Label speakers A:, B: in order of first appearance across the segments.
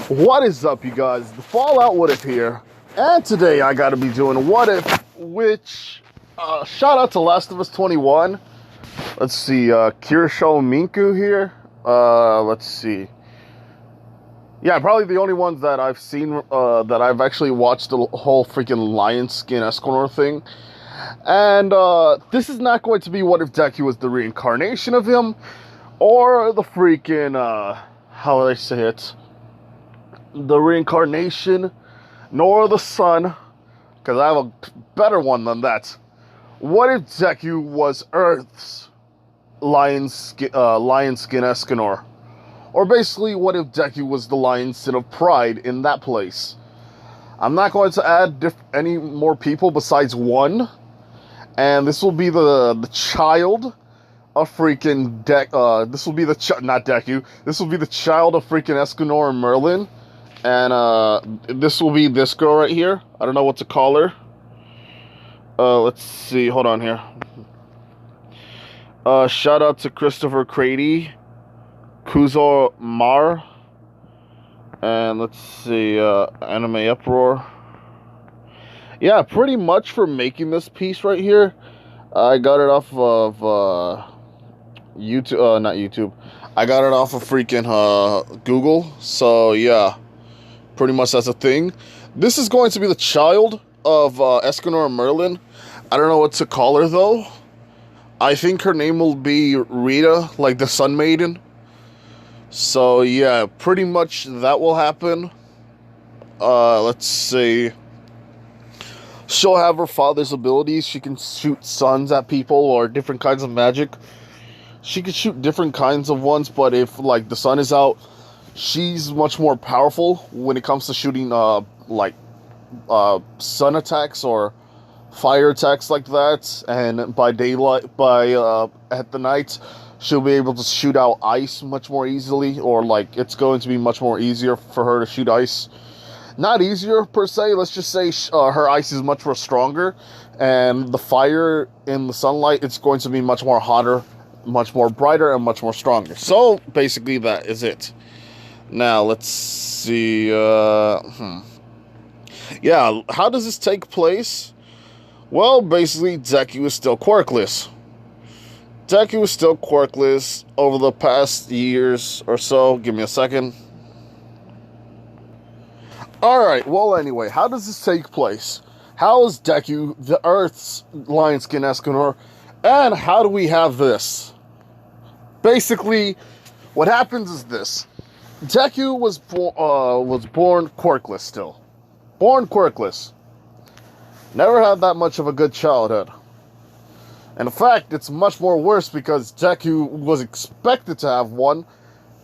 A: What is up, you guys? The Fallout What If here, and today I gotta be doing What If, which, shout out to Last of Us 21. Let's see, Kirisho Minku here. Let's see. Yeah, probably the only ones that I've seen, that I've actually watched the whole freaking lion skin escanor thing. And, this is not going to be What If Deku was the reincarnation of him, or the freaking, how would I say it? The reincarnation, nor the sun, because I have a better one than that. What if Deku was Earth's lion skin escanor? Or basically, what if Deku was the lion sin of pride in that place? I'm not going to add any more people besides one, and this will be the child of freaking this will be the not Deku. This will be the child of freaking Escanor and Merlin. And this will be this girl right here. I don't know what to call her. Let's see. Hold on here. Shout out to Christopher Crady, Kuzo Mar, and let's see. Anime Uproar. Yeah, pretty much for making this piece right here. I got it off of YouTube. Not YouTube. I got it off of freaking Google. So yeah. Pretty much that's a thing. This is going to be the child of Escanor and Merlin. I don't know what to call her, though. I think her name will be Rita, like the Sun Maiden. So, yeah, pretty much that will happen. Let's see. She'll have her father's abilities. She can shoot suns at people or different kinds of magic. She can shoot different kinds of ones, but if, like, the sun is out, she's much more powerful when it comes to shooting, sun attacks or fire attacks like that. And by daylight, at the night, she'll be able to shoot out ice much more easily, or like it's going to be much more easier for her to shoot ice. Not easier per se. Let's just say her ice is much more stronger, and the fire in the sunlight, it's going to be much more hotter, much more brighter, and much more stronger. So basically, that is it. Now, let's see, Yeah, how does this take place? Well, basically, Deku is still quirkless. Deku is still quirkless over the past years or so. Give me a second. Alright, well, anyway, how does this take place? How is Deku the Earth's lion skin escanor? And how do we have this? Basically, what happens is this. Deku was born quirkless still. Born quirkless. Never had that much of a good childhood. And in fact, it's much more worse because Deku was expected to have one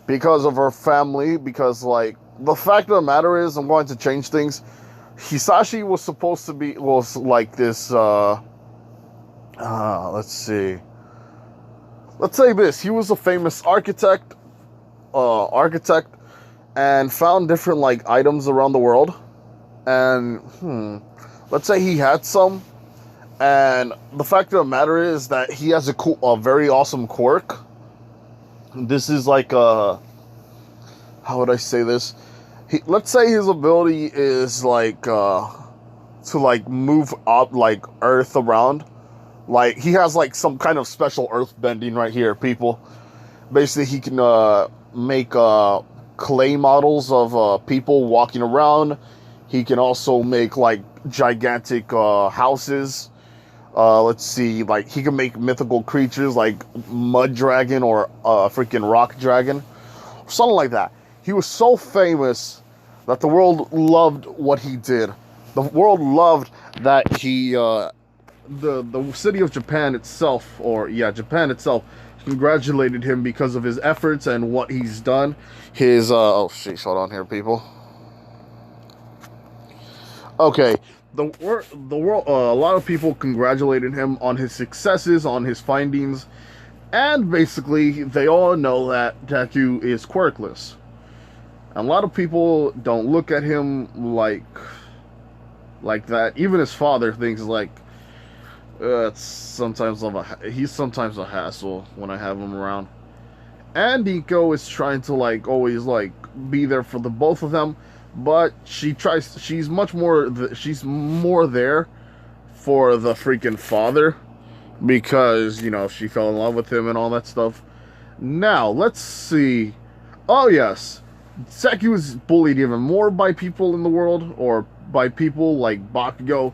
A: because of her family. Because, like, the fact of the matter is, I'm going to change things. Hisashi was supposed to be, like this, let's see. Let's say this. He was a famous architect and found different like items around the world, and let's say he had some, and the fact of the matter is that he has a very awesome quirk. This is like how would I say this? Let's say his ability is like to like move up like earth around, like he has like some kind of special earth bending right here, people. Basically, he can make clay models of people walking around. He can also make like gigantic houses. Let's see, like he can make mythical creatures like mud dragon or freaking rock dragon, something like that. He was so famous that the world loved what he did. The world loved that he the city of Japan itself, Japan itself, congratulated him because of his efforts and what he's done. His oh shit, hold on here, people. Okay, the world, a lot of people congratulated him on his successes, on his findings, and basically they all know that Deku is quirkless. And a lot of people don't look at him like that. Even his father thinks like, he's sometimes a hassle when I have him around. And Nico is trying to like always like be there for the both of them, but she's much more she's more there for the freaking father because, you know, she fell in love with him and all that stuff. Now, let's see. Oh, yes. Seki was bullied even more by people in the world, or by people like Bakugo,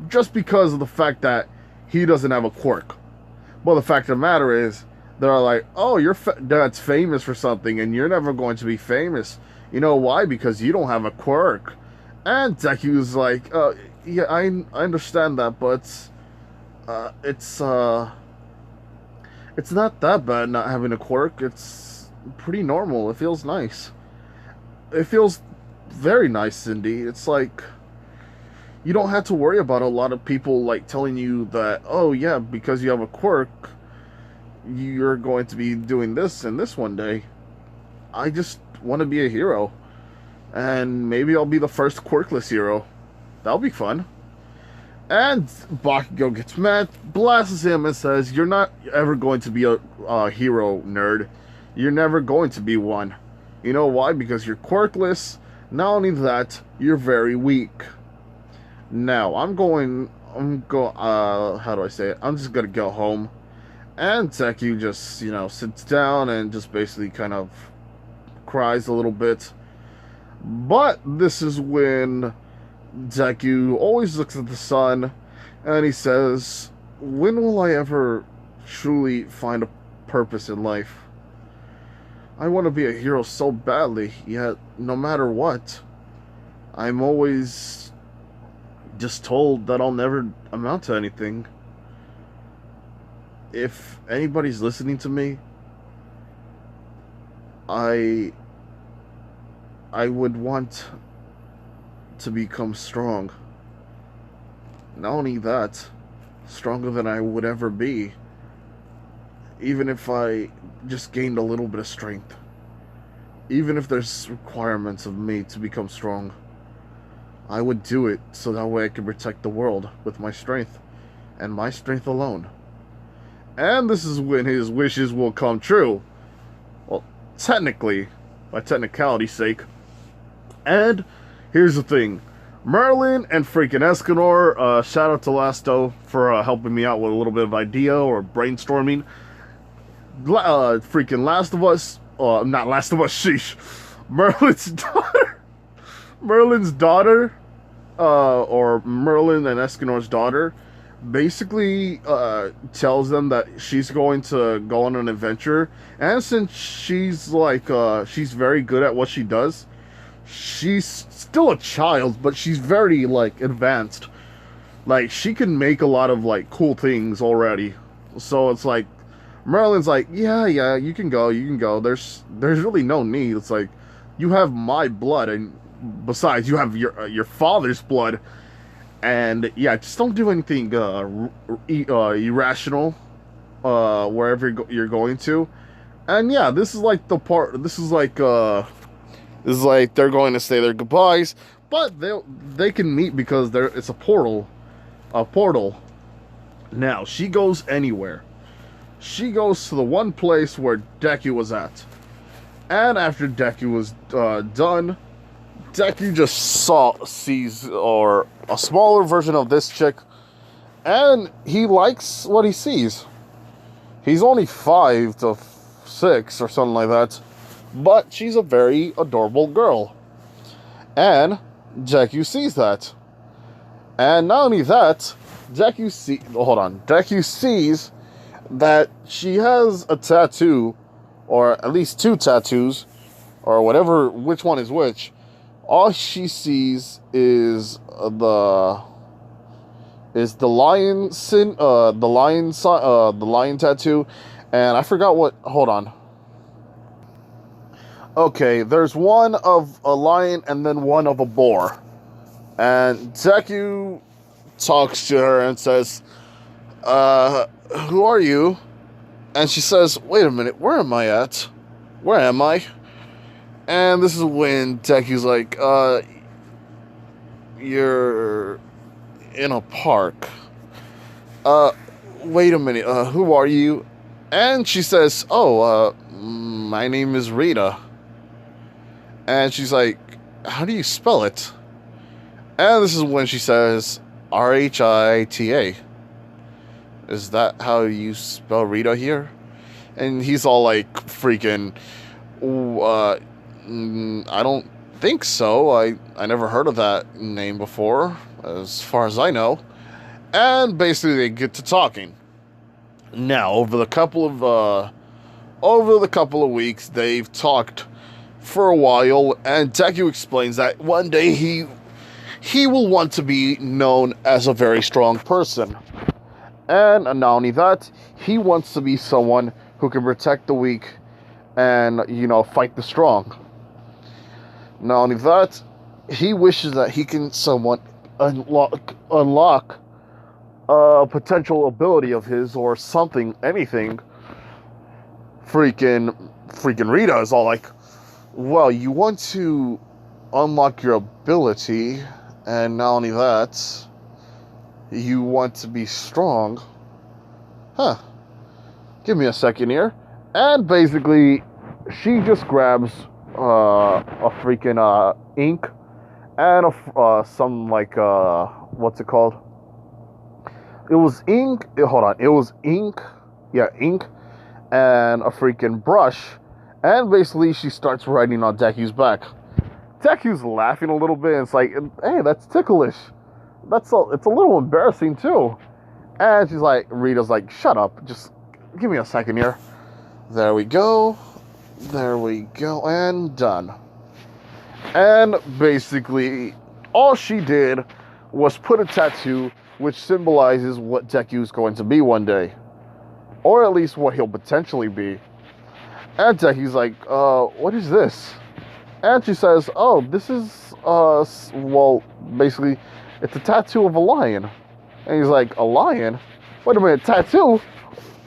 A: just because of the fact that he doesn't have a quirk. But the fact of the matter is, they're like, oh, your dad's famous for something, and you're never going to be famous. You know why? Because you don't have a quirk. And Deku's like, yeah, I understand that, but it's not that bad not having a quirk. It's pretty normal. It feels nice. It feels very nice indeed. It's like you don't have to worry about a lot of people like telling you that, oh yeah, because you have a quirk, you're going to be doing this and this one day. I just want to be a hero. And maybe I'll be the first quirkless hero. That'll be fun. And Bakugo gets mad, blasts him, and says, you're not ever going to be a hero, nerd. You're never going to be one. You know why? Because you're quirkless. Not only that, you're very weak. Now, how do I say it? I'm just gonna go home. And Deku just, you know, sits down and just basically kind of cries a little bit. But this is when Deku always looks at the sun and he says, when will I ever truly find a purpose in life? I want to be a hero so badly, yet no matter what, I'm always just told that I'll never amount to anything. If anybody's listening to me, I would want to become strong. Not only that, stronger than I would ever be. Even if I just gained a little bit of strength. Even if there's requirements of me to become strong. I would do it so that way I can protect the world with my strength. And my strength alone. And this is when his wishes will come true. Well, technically, by technicality's sake. And here's the thing. Merlin and freaking Escanor, shout out to Lasto for helping me out with a little bit of idea or brainstorming. Freaking Last of Us, not Last of Us, sheesh. Merlin's daughter, or Merlin and Escanor's daughter, basically tells them that she's going to go on an adventure. And since she's like, she's very good at what she does, she's still a child, but she's very, like, advanced. Like, she can make a lot of, like, cool things already. So it's like, Merlin's like, yeah, you can go. There's really no need. It's like, you have my blood, and besides, you have your father's blood. And, yeah, just don't do anything irrational wherever you're going to. And, yeah, this is like they're going to say their goodbyes, but they can meet because it's a portal. Now, she goes anywhere. She goes to the one place where Deku was at. And after Deku was done, Deku just sees a smaller version of this chick, and he likes what he sees. He's only 5 to 6 or something like that. But she's a very adorable girl. And Deku sees that. And not only that, Deku sees that she has a tattoo, or at least 2 tattoos, or whatever, which one is which. All she sees is the lion tattoo, and I forgot what. Hold on. Okay, there's one of a lion and then one of a boar. And Deku talks to her and says, who are you? And she says, wait a minute, where am I at? Where am I? And this is when Deku's like, you're in a park. Wait a minute, who are you? And she says, oh, my name is Rita. And she's like, how do you spell it? And this is when she says, Rhita. Is that how you spell Rita here? And he's all like, freaking, I don't think so. I never heard of that name before, as far as I know. And basically they get to talking. Now, over the couple of weeks, they've talked for a while, and Deku explains that one day he will want to be known as a very strong person. And not only that, he wants to be someone who can protect the weak and, fight the strong. Not only that, he wishes that he can somewhat unlock a potential ability of his or something, anything. Freaking Rita is all like, well, you want to unlock your ability, and not only that, you want to be strong. Huh. Give me a second here. And basically, she just grabs a freaking ink and some like what's it called? It was ink. Hold on. It was ink. Yeah, ink and a freaking brush. And basically, she starts writing on Deku's back. Deku's laughing a little bit. And it's like, hey, that's ticklish. It's a little embarrassing too. And she's like, Rita's like, shut up. Just give me a second here. There we go. And done. And basically, all she did was put a tattoo which symbolizes what Deku's going to be one day. Or at least what he'll potentially be. And Deku's like, what is this? And she says, oh, this is, well, basically, it's a tattoo of a lion. And he's like, a lion? Wait a minute, tattoo?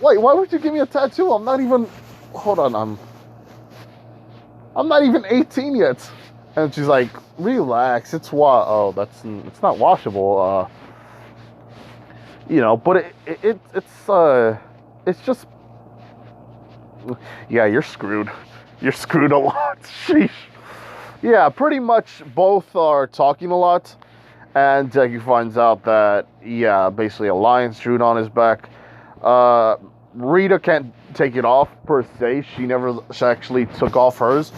A: Wait, why would you give me a tattoo? I'm not even, hold on, I'm not even 18 yet. And she's like, relax, it's it's not washable, but it's just, yeah, you're screwed. You're screwed a lot. Sheesh. Yeah, pretty much both are talking a lot. And Deku finds out that, yeah, basically a lion's drew on his back. Rita can't take it off, per se. She actually took off hers.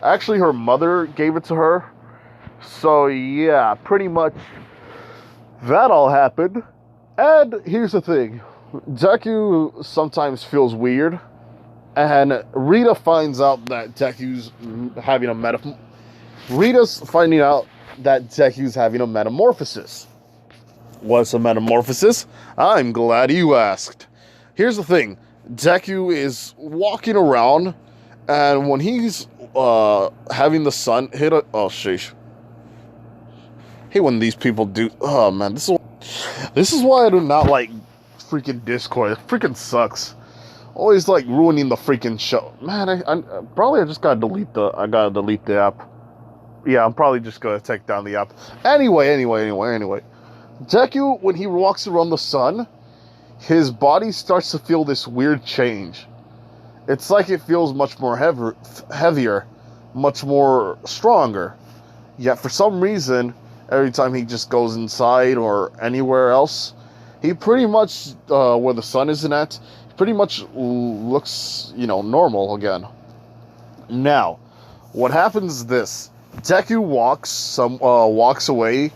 A: Actually, her mother gave it to her. So, yeah, pretty much that all happened. And here's the thing. Deku sometimes feels weird. And Rita finds out that Deku's having a Rita's finding out that Deku's having a metamorphosis. What's a metamorphosis? I'm glad you asked. Here's the thing. Deku is walking around, and when he's having the sun hit oh, sheesh. Hey, when these people do... Oh, man, this is why I do not like freaking Discord. It freaking sucks. Always, like, ruining the freaking show. Man, I just gotta delete the app. Yeah, I'm probably just gonna take down the app. Anyway. Deku, when he walks around the sun, his body starts to feel this weird change. It's like it feels much more heavier, much more stronger. Yet for some reason, every time he just goes inside or anywhere else, he pretty much, where the sun isn't at, pretty much looks, normal again. Now, what happens is this. Deku walks away,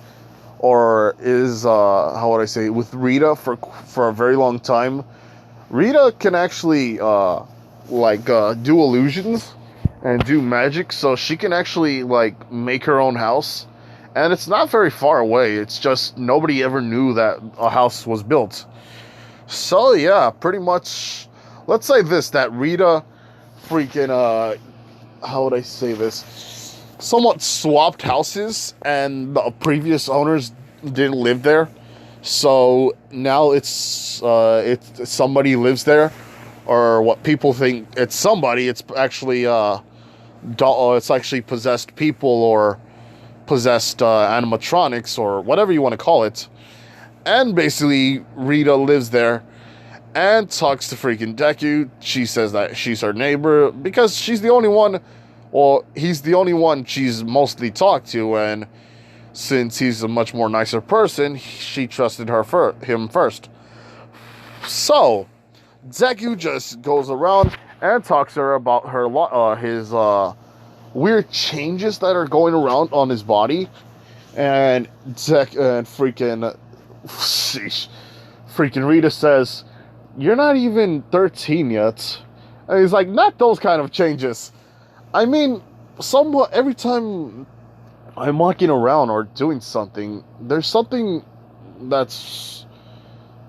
A: or is, how would I say, with Rita for a very long time. Rita can actually, do illusions and do magic, so she can actually, make her own house. And it's not very far away, it's just nobody ever knew that a house was built. So, yeah, pretty much, let's say this, that Rita freaking, how would I say this? Somewhat swapped houses, and the previous owners didn't live there, so now it's somebody lives there, or what people think it's somebody. It's actually it's actually possessed people or possessed animatronics or whatever you want to call it. And basically Rita lives there, and talks to freaking Deku. She says that she's her neighbor because she's the only one, well, he's the only one she's mostly talked to, and since he's a much more nicer person, she trusted him first. So, Deku just goes around and talks to her about his weird changes that are going around on his body, and freaking Rita says, "You're not even 13 yet." And he's like, "Not those kind of changes. I mean, somewhat every time I'm walking around or doing something, there's something that's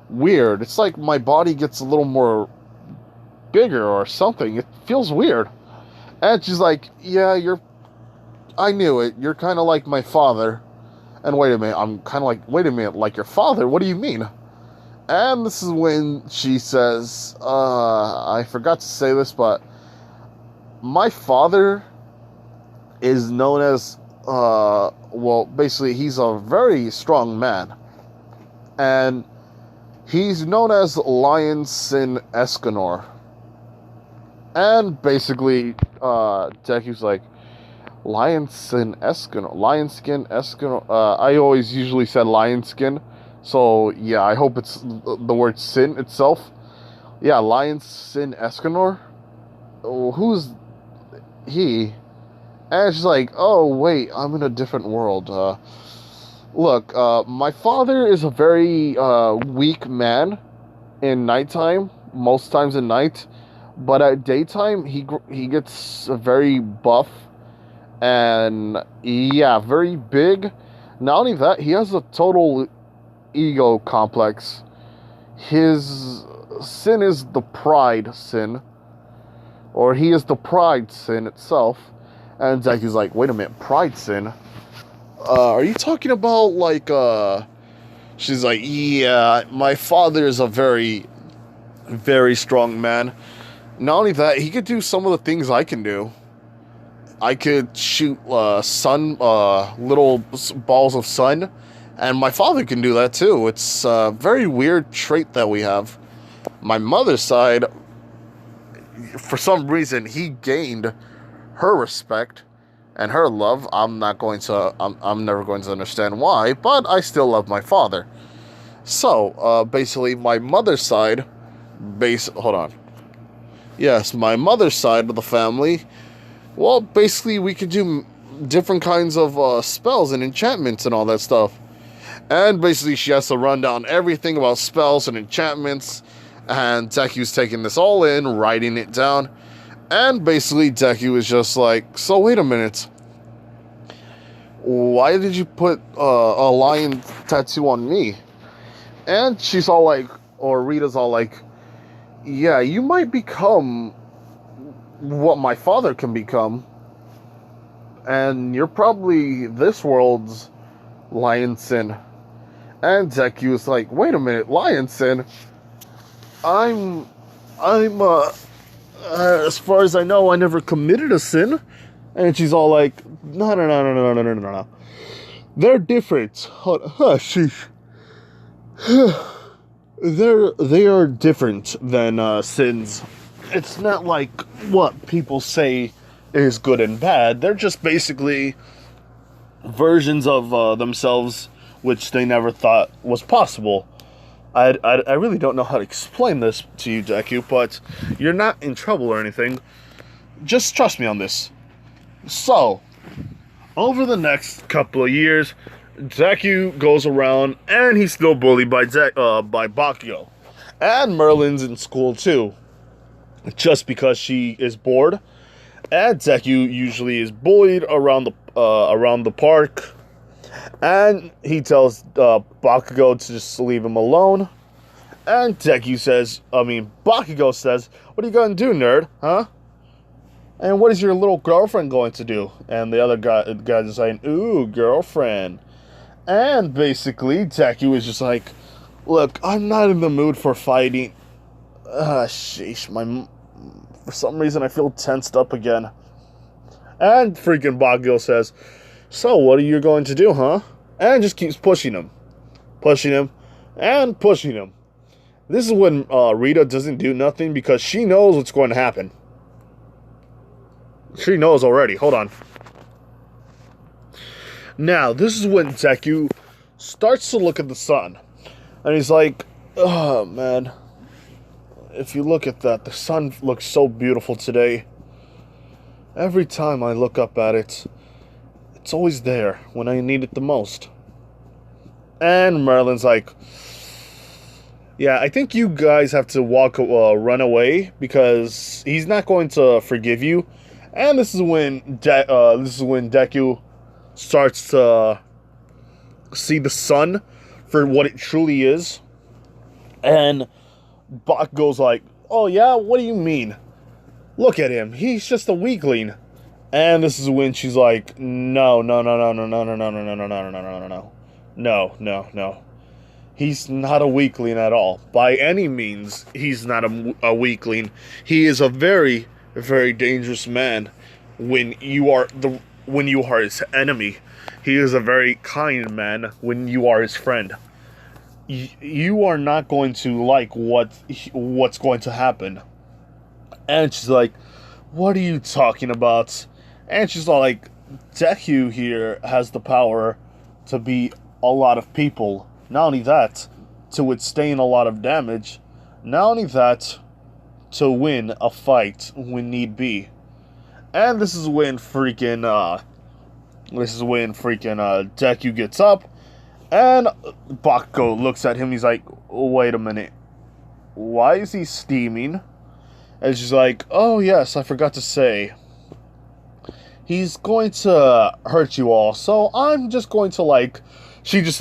A: weird. It's like my body gets a little more bigger or something. It feels weird." And she's like, "Yeah, I knew it. You're kind of like my father." And wait a minute, I'm kind of like, wait a minute, like your father? What do you mean? And this is when she says, I forgot to say this, but my father is known as, well, basically, he's a very strong man. And he's known as Lion Sin Escanor. And basically, Deku's like, Lion Skin Escanor. I always usually said lion skin. So, yeah, I hope it's the word sin itself. Yeah, Lion Sin Escanor. Who's he? And she's like, oh, wait, I'm in a different world. Look, my father is a very weak man in nighttime, most times at night. But at daytime, he gets very buff. And, yeah, very big. Not only that, he has a total ego complex. His sin is the pride sin. Or he is the pride sin itself. And Deku's like, wait a minute, pride sin? Are you talking about, like, She's like, yeah, my father is a very, very strong man. Not only that, he could do some of the things I can do. I could shoot little balls of sun, and my father can do that too. It's a very weird trait that we have. My mother's side, for some reason, he gained her respect and her love. I'm never going to understand why, but I still love my father. So, basically, my mother's side, hold on. Yes, my mother's side of the family, well, basically, we could do different kinds of spells and enchantments and all that stuff. And basically, she has to run down everything about spells and enchantments. And Deku's taking this all in, writing it down. And basically, Deku is just like, so wait a minute. Why did you put a lion tattoo on me? And she's all like, or Rita's all like, yeah, you might become what my father can become, and you're probably this world's Lion Sin. And Deku is like, wait a minute, Lion Sin? I'm as far as I know, I never committed a sin. And she's all like, no. They're different. Sheesh. They are different than sins. It's not like what people say is good and bad. They're just basically versions of themselves which they never thought was possible. I really don't know how to explain this to you, Deku, but you're not in trouble or anything. Just trust me on this. So, over the next couple of years, Deku goes around, and he's still bullied by Bakugo. And Merlin's in school, too. Just because she is bored. And Deku usually is bullied around the park. And he tells Bakugo to just leave him alone. And Bakugo says, what are you going to do, nerd? Huh? And what is your little girlfriend going to do? And the other guys are saying, ooh, girlfriend. And basically, Deku is just like, look, I'm not in the mood for fighting. Sheesh, for some reason I feel tensed up again. And freaking Bakugo says, so what are you going to do, huh? And just keeps pushing him. And pushing him. This is when Rita doesn't do nothing because she knows what's going to happen. She knows already. Hold on. Now, this is when Deku starts to look at the sun. And he's like, oh, man. If you look at that, the sun looks so beautiful today. Every time I look up at it, it's always there when I need it the most. And Merlin's like, yeah, I think you guys have to run away because he's not going to forgive you. And this is when Deku starts to see the sun for what it truly is. And Bach goes like, oh yeah, what do you mean? Look at him, he's just a weakling. And this is when she's like, no. He's not a weakling at all. By any means, he's not a weakling. He is a very, very dangerous man when you are his enemy. He is a very kind man when you are his friend. You are not going to like what's going to happen. And she's like, what are you talking about? And she's like, Deku here has the power to beat a lot of people. Not only that, to withstand a lot of damage. Not only that, to win a fight when need be. And this is when freaking Deku gets up, and Bakugo looks at him. He's like, wait a minute, why is he steaming? And she's like, oh yes, I forgot to say, he's going to hurt you all, so I'm just going to she just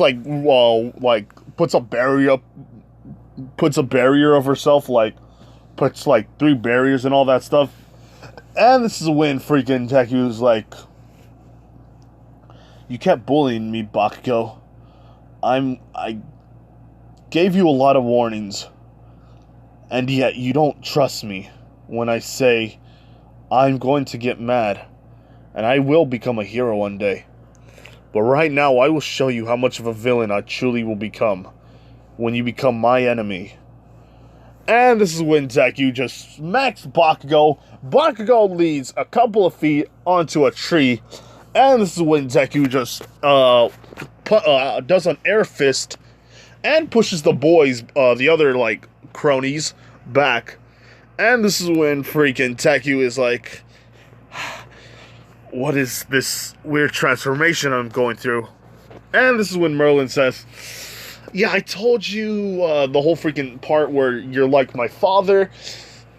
A: puts a barrier of herself, puts 3 barriers and all that stuff. And this is when freaking Deku's like, you kept bullying me, Bakugo. I gave you a lot of warnings, and yet you don't trust me when I say I'm going to get mad, and I will become a hero one day. But right now, I will show you how much of a villain I truly will become when you become my enemy. And this is when Deku just smacks Bakugo. Bakugo leads a couple of feet onto a tree. And this is when Deku just does an air fist and pushes the boys, the other cronies, back. And this is when freaking Deku is like, what is this weird transformation I'm going through? And this is when Merlin says, yeah, I told you the whole freaking part where you're like my father.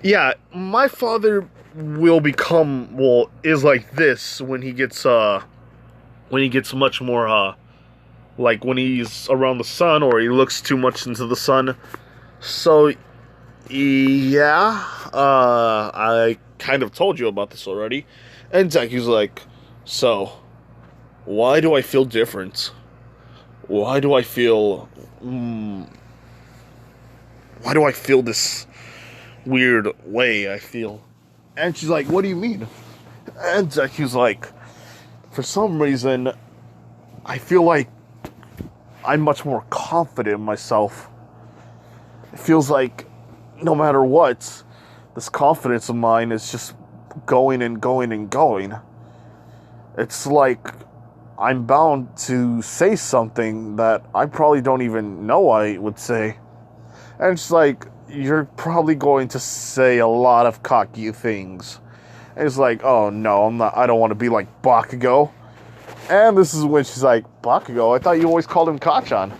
A: Yeah, my father is like this when he gets much more, when he's around the sun or he looks too much into the sun. So, yeah, I kind of told you about this already. And Deku's like, so, why do I feel different? Why do I feel this weird way I feel? And she's like, what do you mean? And Deku's like, for some reason, I feel like I'm much more confident in myself. It feels like no matter what, this confidence of mine is just going and going and going. It's like I'm bound to say something that I probably don't even know I would say. And it's like, you're probably going to say a lot of cocky things. And it's like, oh no, I don't want to be like Bakugo. And this is when she's like, Bakugo, I thought you always called him Kachan.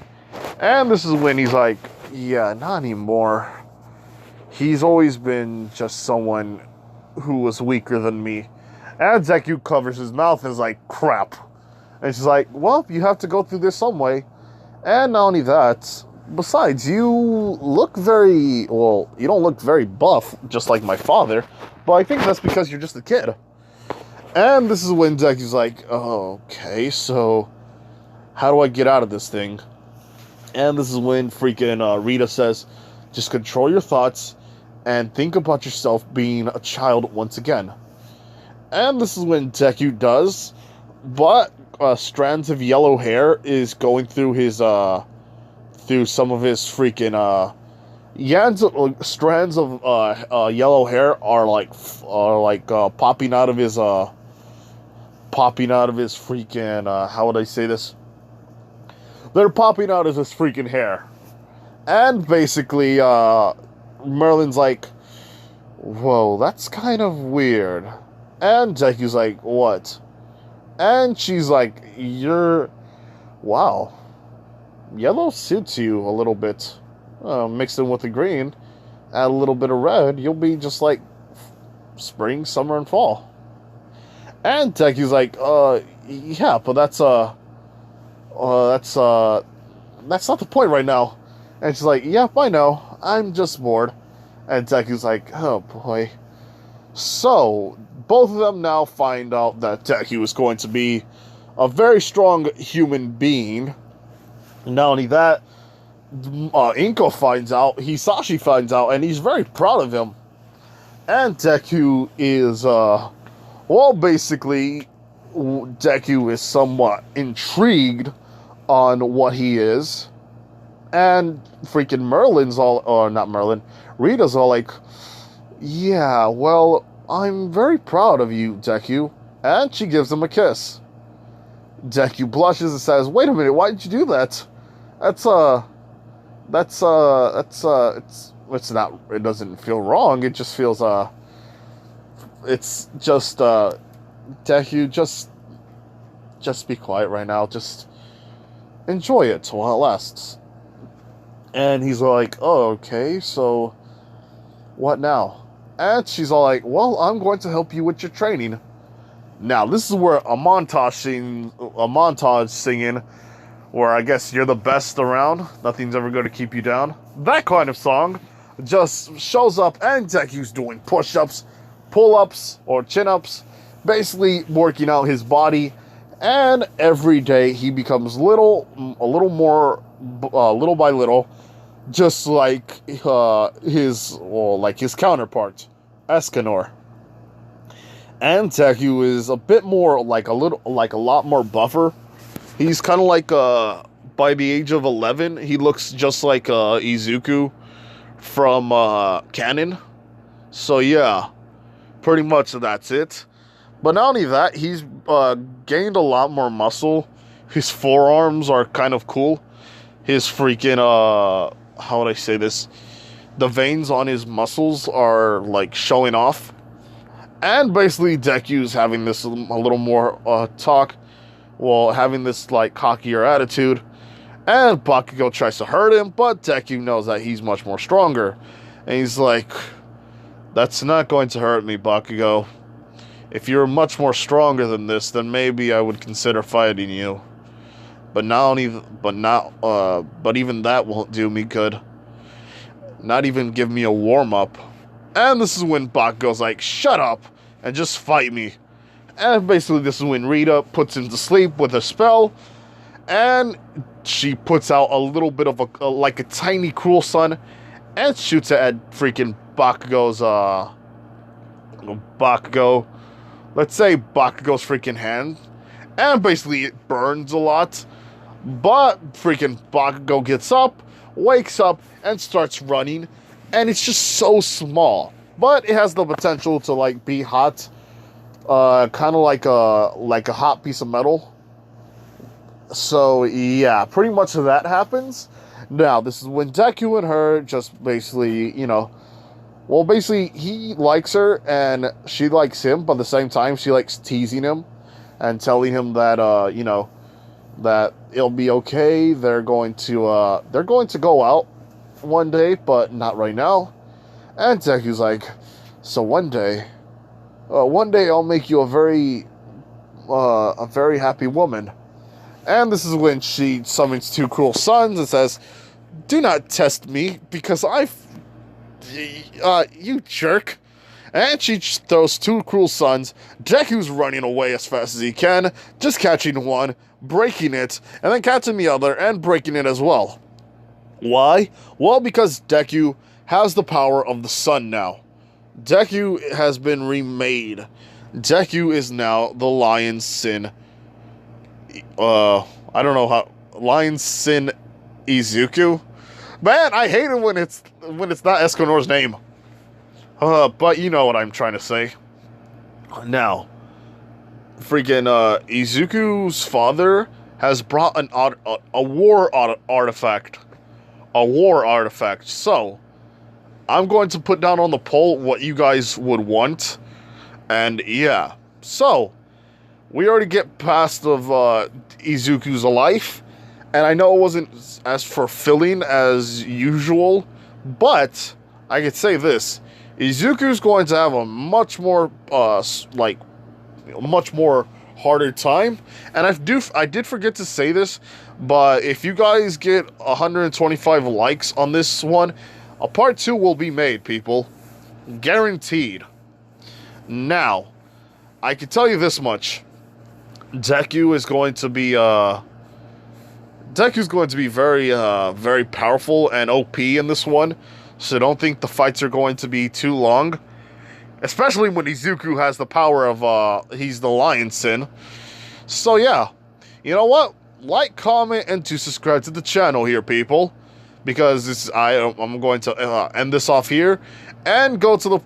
A: And this is when he's like, yeah, not anymore. He's always been just someone who was weaker than me. And Deku covers his mouth and is like, crap. And she's like, well, you have to go through this some way. And not only that, besides, you don't look very buff, just like my father. But I think that's because you're just a kid. And this is when Deku's like, oh, okay, so how do I get out of this thing? And this is when freaking Rita says, just control your thoughts and think about yourself being a child once again. And this is when Deku does, but strands of yellow hair is going through his, through some of his freaking Yan's strands of yellow hair are like popping out of his freaking how would I say this? They're popping out of his freaking hair. And basically Merlin's like, whoa, that's kind of weird. And Deku's like, what? And she's like, wow, yellow suits you a little bit. Mixed in with the green, add a little bit of red, you'll be just like spring, summer, and fall. And Deku's like, yeah, but that's not the point right now. And she's like, yep, I know, I'm just bored. And Deku's like, oh boy. So, both of them now find out that Deku is going to be a very strong human being. Not only that, Inko finds out, Hisashi finds out, and he's very proud of him. And Deku is, basically, Deku is somewhat intrigued on what he is. And freaking Merlin's all, or not Merlin, Rita's all like, yeah, well, I'm very proud of you, Deku. And she gives him a kiss. Deku blushes and says, wait a minute, why did you do that? It's not, it doesn't feel wrong, it just feels, it's just, Deku, just be quiet right now, just enjoy it while it lasts. And he's like, oh, okay, so what now? And she's all like, well, I'm going to help you with your training. Now, this is where a montage singing, where I guess you're the best around, nothing's ever going to keep you down. That kind of song just shows up, and Deku's doing push-ups, pull-ups, or chin-ups, basically working out his body, and every day he becomes a little more, little by little, just like his counterpart, Escanor. And Deku is a bit more, a lot more buffer. He's kind of like, by the age of 11, he looks just like Izuku from Canon. So yeah, pretty much that's it. But not only that, he's gained a lot more muscle. His forearms are kind of cool. His freaking, how would I say this? The veins on his muscles are, like, showing off. And basically, Deku's having this a little more talk. Well, having this, like, cockier attitude. And Bakugo tries to hurt him, but Deku knows that he's much more stronger. And he's like, that's not going to hurt me, Bakugo. If you're much more stronger than this, then maybe I would consider fighting you. But even that won't do me good. Not even give me a warm-up. And this is when Bakugo's like, shut up, and just fight me. And basically this is when Rita puts him to sleep with a spell. And she puts out a little bit of a tiny cruel sun. And shoots it at freaking Bakugo's, let's say Bakugo's freaking hand. And basically it burns a lot. But freaking Bakugo gets up, wakes up, and starts running. And it's just so small. But it has the potential to, like, be hot. Kind of like a hot piece of metal. So, yeah, pretty much that happens. Now, this is when Deku and her just basically, basically, he likes her, and she likes him, but at the same time, she likes teasing him, and telling him that, that it'll be okay, they're going to go out one day, but not right now. And Deku's like, so one day I'll make you a very happy woman. And this is when she summons two cruel suns and says, do not test me, because you jerk. And she throws two cruel suns. Deku's running away as fast as he can, just catching one, breaking it, and then catching the other, and breaking it as well. Why? Well, because Deku has the power of the sun now. Deku has been remade. Deku is now the Lion Sin. I don't know how. Lion Sin Izuku? Man, I hate it when it's not Escanor's name. But you know what I'm trying to say. Now, freaking Izuku's father has brought a war artifact. A war artifact. So, I'm going to put down on the poll what you guys would want. And yeah. So, we already get past of Izuku's life. And I know it wasn't as fulfilling as usual. But, I could say this. Izuku's going to have a much more, much more harder time. And I did forget to say this, but if you guys get 125 likes on this one, a part 2 will be made, people. Guaranteed. Now, I can tell you this much. Deku is going to be, very, very powerful and OP in this one. So don't think the fights are going to be too long. Especially when Izuku has the power of, he's the Lion Sin. So yeah, you know what? Like, comment, and to subscribe to the channel here, people. Because I'm going to end this off here. And go to the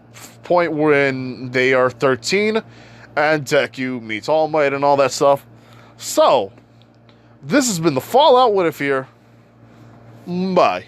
A: point when they are 13. And Deku meets All Might and all that stuff. So, this has been the Fallout What If here. Bye.